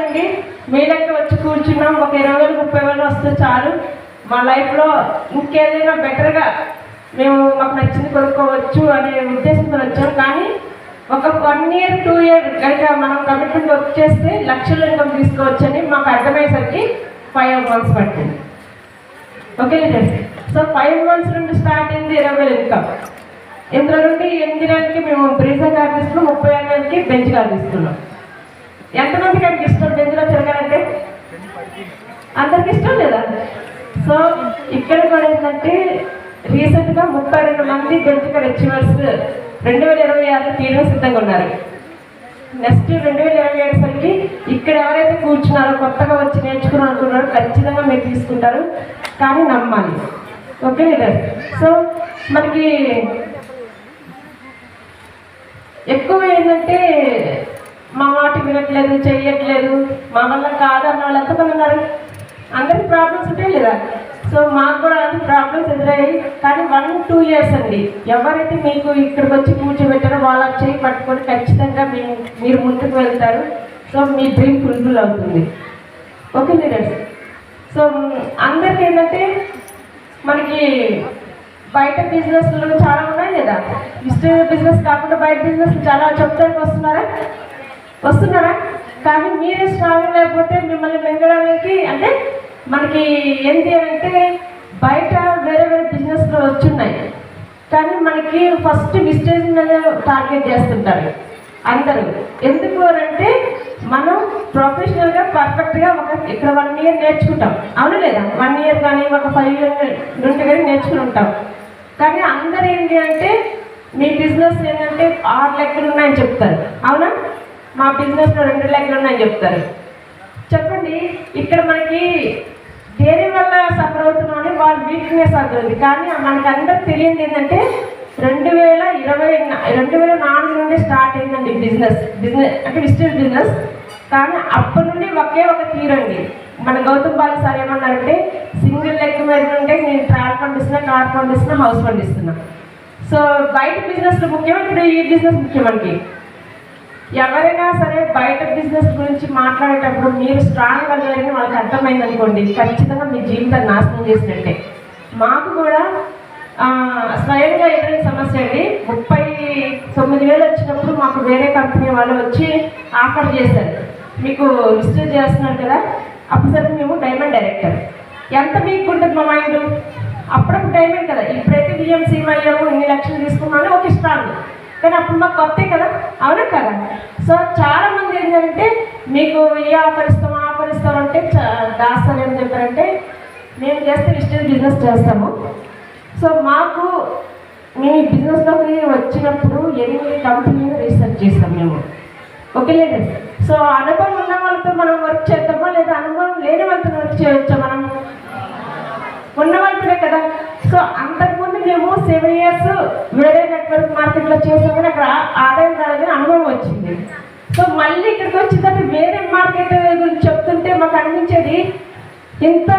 కాదండి, మీ దగ్గర వచ్చి కూర్చున్నాం, ఒక 20,000 30,000 వస్తే చాలు, మా లైఫ్లో ఇంకేదైనా బెటర్గా మాకు నచ్చింది కొనుక్కోవచ్చు అనే ఉద్దేశంతో వచ్చాం. కానీ ఒక 1 year 2 year కనుక మనం కమిట్మెంట్ వర్క్ చేస్తే లక్షల ఇన్కమ్ తీసుకోవచ్చని మాకు అర్థమయ్యేసరికి 5 months పట్టింది. Okay leaders. సో 5 months నుండి స్టార్ట్ అయింది 20,000 ఇన్కమ్. ఇందులో నుండి 8 నెలలకి మేము బ్రీజా కార్ తీసుకున్నాం, 36 నెలలకి బెంచ్ కార్ తీసుకున్నాం. ఎంతమందికి అంటే ఇష్టం బెంచ్లో తిరగాలంటే? అందరికి ఇష్టం లేదా? సో ఇక్కడ కూడా ఏంటంటే రీసెంట్గా 32 మంది బెంచ్ కార్ అచీవర్స్ 2026 తీయడం సిద్ధంగా ఉన్నారు. నెక్స్ట్ 2027 సరికి ఇక్కడ ఎవరైతే కూర్చున్నారో కొత్తగా వచ్చి నేర్చుకుని అనుకున్నారో ఖచ్చితంగా మీరు తీసుకుంటారు, కానీ నమ్మాలి. Okay leader. సో మనకి ఎక్కువ ఏంటంటే మా మాట వినట్లేదు, చెయ్యట్లేదు, మా వల్ల కాదన్న వాళ్ళు ఎంతమంది ఉన్నారు? అందరికి ప్రాబ్లమ్స్ ఉంటాయి లేదా? సో మాకు కూడా అలాంటి ప్రాబ్లమ్స్ ఎదురయ్యాయి. కానీ 1-2 years అండి, ఎవరైతే మీకు ఇక్కడికి వచ్చి కూర్చోబెట్టారో వాళ్ళ చేయి పట్టుకొని ఖచ్చితంగా మీరు ముందుకు వెళ్తారు. సో మీ డ్రీమ్ ఫుల్ఫిల్ అవుతుంది. Okay leaders. సో అందరికి ఏంటంటే మనకి బయట బిజినెస్లు చాలా ఉన్నాయి లేదా? బిజినెస్ కాకుండా బయట బిజినెస్ చాలా చెప్తానికి వస్తున్నారా? కానీ మీరే స్ట్రాంగ్ లేకపోతే మిమ్మల్ని మింగడానికి అంటే మనకి ఏంటి అంటే బయట వేరే వేరే బిజినెస్లు వచ్చున్నాయి, కానీ మనకి ఫస్ట్ విస్టేజ్ మీద టార్గెట్ చేస్తుంటారు అందరూ. ఎందుకు అంటే మనం ప్రొఫెషనల్గా పర్ఫెక్ట్గా ఇక్కడ 1 year నేర్చుకుంటాం, అవును లేదా? 1 year కానీ ఒక 5 years నుండి కానీ నేర్చుకుని ఉంటాం. కానీ అందరూ ఏంటి అంటే మీ బిజినెస్ ఏంటంటే 6 లెక్కలు ఉన్నాయని చెప్తారు, అవునా? మా బిజినెస్లో 2 లెక్కలు ఉన్నాయని చెప్తారు. చెప్పండి, ఇక్కడ మనకి దేని వల్ల సఫర్ అవుతున్నాం అని వాళ్ళ వీక్నెస్ అవుతుంది. కానీ మనకి అందరికి తెలియదు ఏంటంటే 2004 నుండి స్టార్ట్ అయిందండి బిజినెస్ అంటే విజిటల్ బిజినెస్. కానీ అప్పటి నుండి ఒకే ఒక తీరండి. మన గౌతమ్ బాలి సార్ ఏమన్నారంటే సింగిల్ లెగ్ మీద ఉంటే నేను ట్రావెల్ ఫండ్ ఇస్తున్నా, కార్ ఫండ్ ఇస్తున్నా, హౌస్ ఫండ్ ఇస్తున్నా. సో బయట బిజినెస్లు ముఖ్యం, ఇప్పుడు ఈ బిజినెస్ ముఖ్యం మనకి. ఎవరైనా సరే బయట బిజినెస్ గురించి మాట్లాడేటప్పుడు మీరు స్ట్రాంగ్గా లేరని వాళ్ళకి అర్థమైంది అనుకోండి, ఖచ్చితంగా మీ జీవితాన్ని నాశనం చేసినట్టే. మాకు కూడా స్వయంగా ఎదురైన సమస్య అండి. 39,000 వచ్చినప్పుడు మాకు వేరే కంపెనీ వాళ్ళు వచ్చి ఆఫర్ చేశారు, మీకు రిజిస్టర్ చేస్తున్నారు కదా. అప్పుడు సరే మేము డైమండ్ డైరెక్టర్, ఎంత మీకు ఉంటుంది మా మైండ్? అప్పుడప్పుడు డైమండ్ కదా, ఇప్పుడైతే బిఎంసీ అయ్యాము, ఇన్ని లక్షలు తీసుకున్నాను, ఒక స్ట్రాంగ్. కానీ అప్పుడు మాకు కొత్త కదా, అవునా కదా? సో చాలామంది ఏంటంటే మీకు ఏ ఆఫర్ ఇస్తాం అంటే దాస్తాను ఏం చెప్పారంటే మేము చేస్తే రిజిస్టర్ బిజినెస్ చేస్తాము. సో మాకు మీ బిజినెస్లోకి వచ్చినప్పుడు 8 కంపెనీలు రీసెర్చ్ చేస్తాం మేము. ఓకే లేదు. సో అనుభవం ఉన్న వాళ్ళతో మనం వర్క్ చేద్దామా లేదా అనుభవం లేని వాళ్ళతో వర్క్ చేయవచ్చా? మనం ఉన్న వాళ్ళతోనే కదా. సో అంతకుముందు మేము 7 years వేరే నెట్వర్క్ మార్కెట్లో చేసామని అక్కడ ఆదాయం రాదని అనుభవం వచ్చింది. సో మళ్ళీ ఇక్కడికి వచ్చిన తర్వాత వేరే మార్కెట్ గురించి చెప్తుంటే మాకు అనిపించేది ఇంత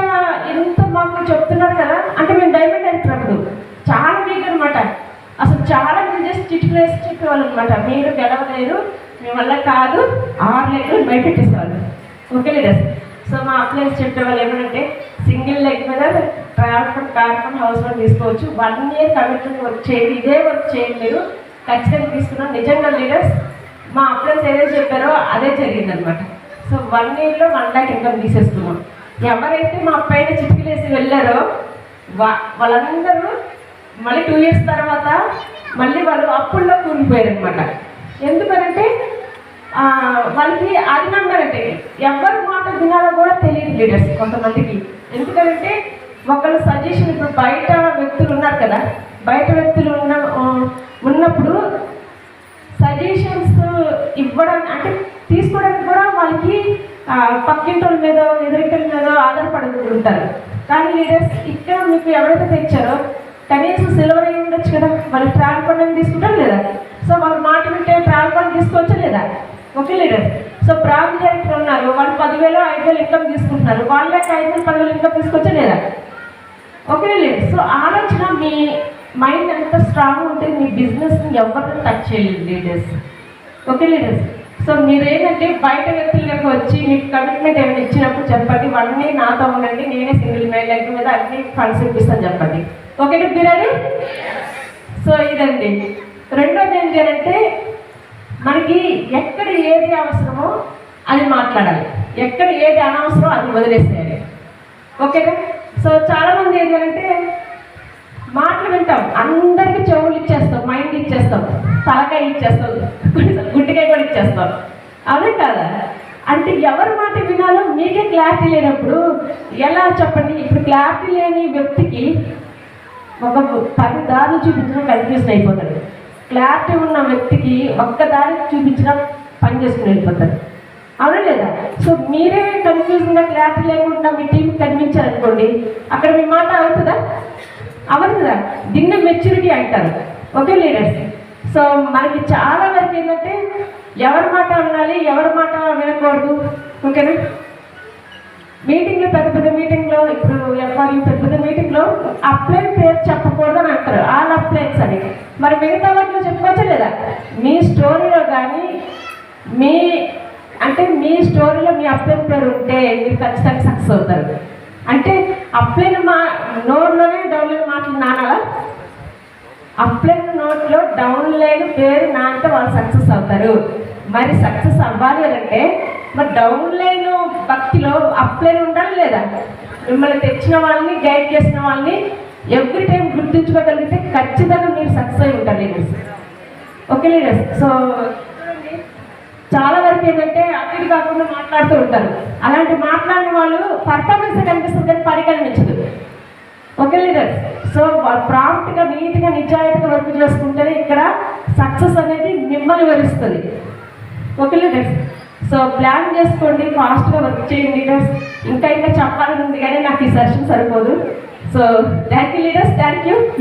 మాకు చెప్తున్నారు కదా అంటే మేము డైమండ్ అయినప్పుడు చాలా వీక్ అనమాట. అసలు చాలా బిజినెస్ చెప్పేవాళ్ళు అనమాట, మీరు గెలవలేరు, మీ వల్ల కాదు, 6 లెగ్లు భయపెట్టేసేవాళ్ళు. Okay leaders. సో మా అప్లైన్స్ చెప్పేవాళ్ళు ఏమంటే సింగిల్ లెగ్ మీద travel fund, car fund, house fund తీసుకోవచ్చు, 1 year కమిట్మెంట్ వర్క్ చేయండి, ఇదే వర్క్ చేయండి, మీరు ఖచ్చితంగా తీసుకున్నాం. నిజంగా లీడర్స్ మా అప్లైన్స్ ఏదైతే చెప్పారో అదే జరిగిందనమాట. సో 1 yearలో 1 lakh ఇన్కమ్ తీసేసుకున్నాం. ఎవరైతే మా పైన చిటికలేసి వెళ్ళారో వాళ్ళందరూ మళ్ళీ 2 years తర్వాత మళ్ళీ వాళ్ళు అప్పుల్లో కూలిపోయారు అనమాట. ఎందుకనంటే వాళ్ళకి అది నమ్మారంటే ఎవరి మాట వినాలో కూడా తెలియదు లీడర్స్ కొంతమందికి. ఎందుకంటే ఒకళ్ళు సజెషన్, ఇప్పుడు బయట వ్యక్తులు ఉన్నారు కదా, బయట వ్యక్తులు ఉన్నప్పుడు సజెషన్స్ ఇవ్వడానికి అంటే తీసుకోవడానికి కూడా వాళ్ళకి పక్కింటోళ్ళ మీద ఎదురింటల మీద ఆధారపడుతూ ఉంటారు. కానీ లీడర్స్ ఇక్కడ మీకు ఎవరైతే తెచ్చారో కనీసం సిల్వర్ అయ్యి ఉండొచ్చు కదా, వాళ్ళు ట్రావెల్ ఫండ్ తీసుకుంటారు లేదా? సో వాళ్ళు మాట వింటే ట్రావెల్ ఫండ్ తీసుకోవచ్చా లేదా? Okay leaders. So branch director ఉన్నారు, వాళ్ళు 10,000 5,000 ఇన్కమ్ తీసుకుంటున్నారు, వాళ్ళకి 5,000 10,000 ఇన్కమ్ తీసుకోవచ్చా లేదా? Okay leaders. సో ఆలోచన మీ మైండ్ ఎంత స్ట్రాంగ్ ఉంటే మీ బిజినెస్ని ఎవరిని టచ్ చేయలేదు లీడర్స్. Okay leaders. సో మీరేంటంటే బయట వ్యక్తుల కనుక వచ్చి మీకు కమిట్మెంట్ ఏమైనా ఇచ్చినప్పుడు చెప్పండి, ఇవన్నీ నాతో ఉండండి, నేనే సింగిల్ మెయిల్ లెక్క మీద అన్ని ఫండ్స్ ఇప్పిస్తాను చెప్పండి. ఓకే బిర్యానీ. సో ఇదండి. రెండోది ఏంటి అంటే మనకి ఎక్కడ ఏది అవసరమో అది మాట్లాడాలి, ఎక్కడ ఏది అనవసరం అది వదిలేసేయాలి. ఓకేనా? సో చాలామంది ఏంటంటే మాటలు వింటాం, అందరికీ చెవులు ఇచ్చేస్తాం, మైండ్ ఇచ్చేస్తాం, తలకాయ ఇచ్చేస్తాం, గుండెకాయ కూడా ఇచ్చేస్తాం. అదే కాదా? అంటే ఎవరి మాట వినాలో మీకే క్లారిటీ లేనప్పుడు ఎలా చెప్పండి? ఇప్పుడు క్లారిటీ లేని వ్యక్తికి ఒక 10 దారులు చూపించడం కన్ఫ్యూజన్ అయిపోతాడు. క్లారిటీ ఉన్న వ్యక్తికి ఒక్క దారి చూపించడం పని చేసుకుని వెళ్ళిపోతాడు. అవునా లేదా? సో మీరే కన్ఫ్యూజన్గా క్లారిటీ లేకుండా మీ టీం కనిపించారనుకోండి, అక్కడ మీ మాట అవుతుందా? అవదు కదా. దీన్ని మెచ్యూరిటీ అంటారు. Okay leaders. సో మనకి చాలా వరకు ఏంటంటే ఎవరి మాట వినాలి, ఎవరి మాట వినకూడదు. ఓకేనా? మీటింగ్లో పెద్ద పెద్ద మీటింగ్లో, ఇప్పుడు ఎఫ్ఆర్యూ పెద్ద పెద్ద మీటింగ్లో అప్లైన్ పేరు చెప్పకూడదు అని అంటారు, ఆల్ అప్లైన్స్ అని. మరి మిగతా వాటిలో చెప్పుకోవచ్చా లేదా? మీ స్టోరీలో కానీ మీ స్టోరీలో మీ అప్లైన్ పేరు ఉంటే మీరు ఖచ్చితంగా సక్సెస్ అవుతారు. అంటే అప్లైన్ నోట్లోనే డౌన్లైన్ మాటలు నానాలా? అప్లైన్ నోట్లో డౌన్లైన్ పేరు నానితే వాళ్ళు సక్సెస్ అవుతారు. మరి సక్సెస్ అవ్వాలి అంటే మరి డౌన్లైన్ భక్తిలో అప్లైన్ ఉండాలి లేదా? మిమ్మల్ని తెచ్చిన వాళ్ళని, గైడ్ చేసిన వాళ్ళని ఎవ్రీ టైం గుర్తుంచుకోగలిగితే ఖచ్చితంగా మీరు సక్సెస్ అయి ఉంటారు లీడర్స్. Okay leaders. సో చాలా వరకు ఏంటంటే అటు కాకుండా మాట్లాడుతూ ఉంటారు. అలాంటి మాట్లాడిన వాళ్ళు పర్ఫార్మెన్స్ కనిపిస్తుంది కానీ పని కనిపించదు. Okay leaders. సో ప్రాంప్ట్గా, నీట్గా, నిజాయితీగా వర్క్ చేసుకుంటేనే ఇక్కడ సక్సెస్ అనేది మిమ్మల్ని వరిస్తుంది. Okay leaders. సో ప్లాన్ చేసుకోండి, ఫాస్ట్గా వర్క్ చేయండి లీడర్స్. ఇంకా చెప్పాలని ఉంది కానీ నాకు ఈ సెషన్ సరిపోదు. So thank you leaders, thank you.